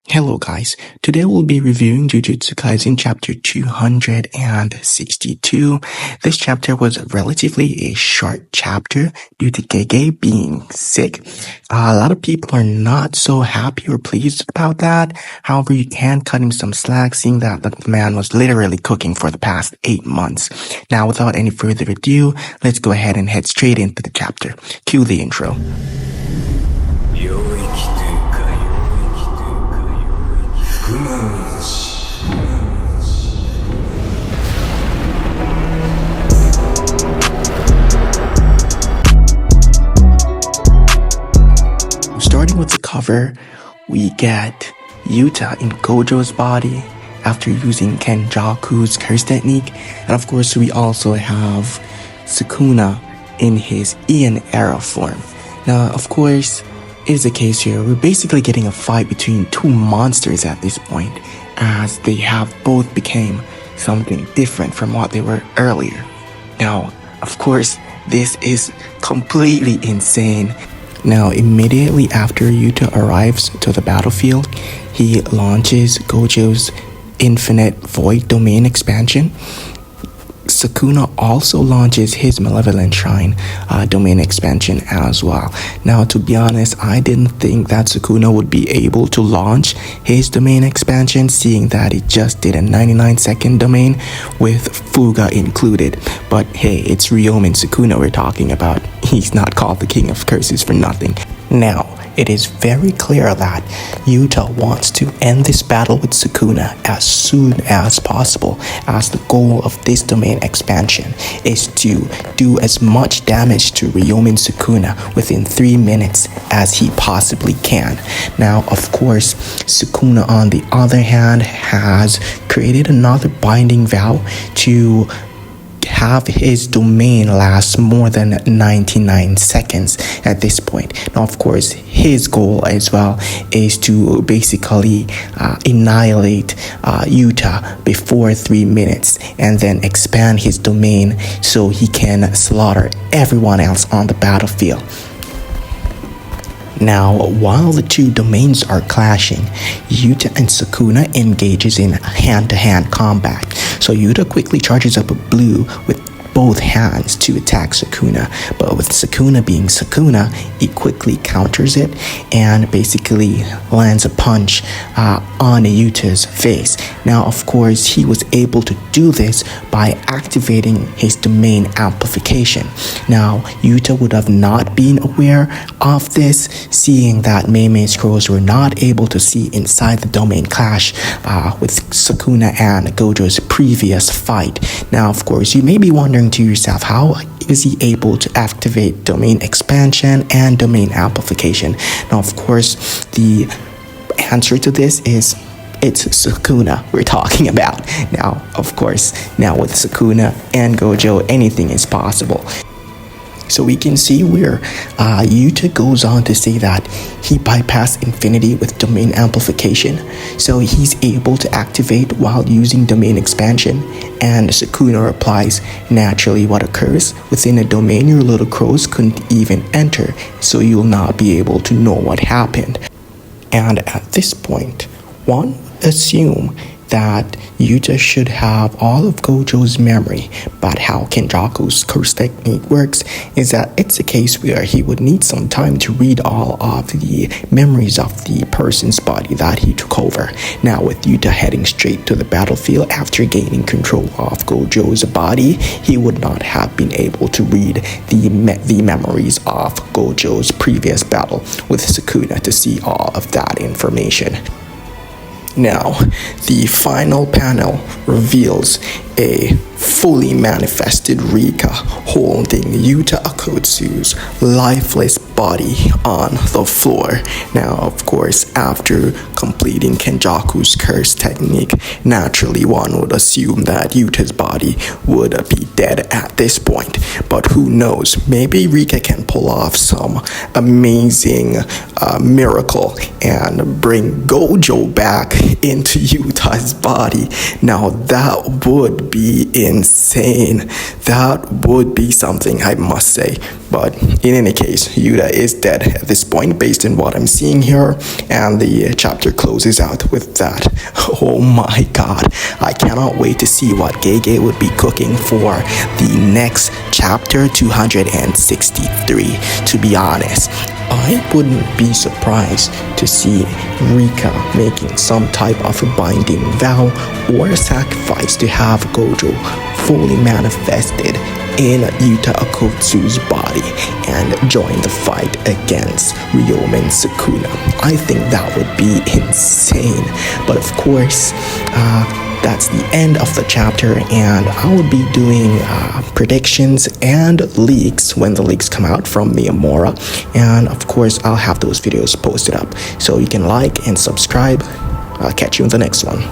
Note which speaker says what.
Speaker 1: Hello guys, today we'll be reviewing Jujutsu Kaisen chapter 262. This chapter was relatively a short chapter due to Gege being sick. A lot of people are not so happy or pleased about that. However, you can cut him some slack seeing that the man was literally cooking for the past 8 months. Now without any further ado, let's go ahead and head straight into the chapter. Cue the intro. Starting with the cover, we get Yuta in Gojo's body after using Kenjaku's curse technique, and of course we also have Sukuna in his Ian era form. Now of course, is the case here, we're basically getting a fight between two monsters at this point, as they have both became something different from what they were earlier. Now, of course, this is completely insane. Now, immediately after Yuta arrives to the battlefield, he launches Gojo's Infinite Void Domain expansion. Sukuna also launches his Malevolent Shrine domain expansion as well. Now, to be honest, I didn't think that Sukuna would be able to launch his domain expansion, seeing that it just did a 99-second domain with Fuga included. But hey, it's Re-AniMan Sukuna we're talking about. He's not called the King of Curses for nothing. Now, it is very clear that Yuta wants to end this battle with Sukuna as soon as possible, as the goal of this domain expansion is to do as much damage to Re-AniMan Sukuna within 3 minutes as he possibly can. Now, of course, Sukuna on the other hand has created another binding vow to have his domain last more than 99 seconds at this point. Now, of course, his goal as well is to basically annihilate Yuta before 3 minutes and then expand his domain so he can slaughter everyone else on the battlefield. Now, while the two domains are clashing, Yuta and Sukuna engages in hand-to-hand combat. So Yuta quickly charges up a blue with both hands to attack Sukuna, but with Sukuna being Sukuna, he quickly counters it and basically lands a punch on Yuta's face. Now, of course, he was able to do this by activating his domain amplification. Now, Yuta would have not been aware of this, seeing that Mei scrolls were not able to see inside the domain clash with Sukuna and Gojo's previous fight. Now, of course, you may be wondering to yourself, how is he able to activate domain expansion and domain amplification? Now, of course, the answer to this is it's Sukuna we're talking about. Now, of course, now with Sukuna and Gojo, anything is possible. So we can see where Yuta goes on to say that he bypassed infinity with domain amplification, so he's able to activate while using domain expansion. And Sukuna replies, naturally what occurs within a domain your little crows couldn't even enter, so you'll not be able to know what happened. And at this point, one would assume that Yuta should have all of Gojo's memory, but how Kenjaku's curse technique works is that it's a case where he would need some time to read all of the memories of the person's body that he took over. Now, with Yuta heading straight to the battlefield after gaining control of Gojo's body, he would not have been able to read the memories of Gojo's previous battle with Sukuna to see all of that information. Now, the final panel reveals a fully manifested Rika holding Yuta Akutsu's lifeless body on the floor. Now, of course, after completing Kenjaku's curse technique, naturally one would assume that Yuta's body would be dead at this point. But who knows, maybe Rika can pull off some amazing miracle and bring Gojo back into Yuta's body. Now, that would would be insane. That would be something, I must say. But in any case, Yuta is dead at this point based on what I'm seeing here, and the chapter closes out with that. Oh my god, I cannot wait to see what Gege would be cooking for the next chapter 263. To be honest, I wouldn't be surprised to see Rika making some type of a binding vow or a sacrifice to have Gojo fully manifested in Yuta Okotsu's body and join the fight against Ryomen Sukuna. I think that would be insane. But of course, that's the end of the chapter, and I will be doing predictions and leaks when the leaks come out from Miyamura, and of course I'll have those videos posted up, so you can like and subscribe. I'll catch you in the next one.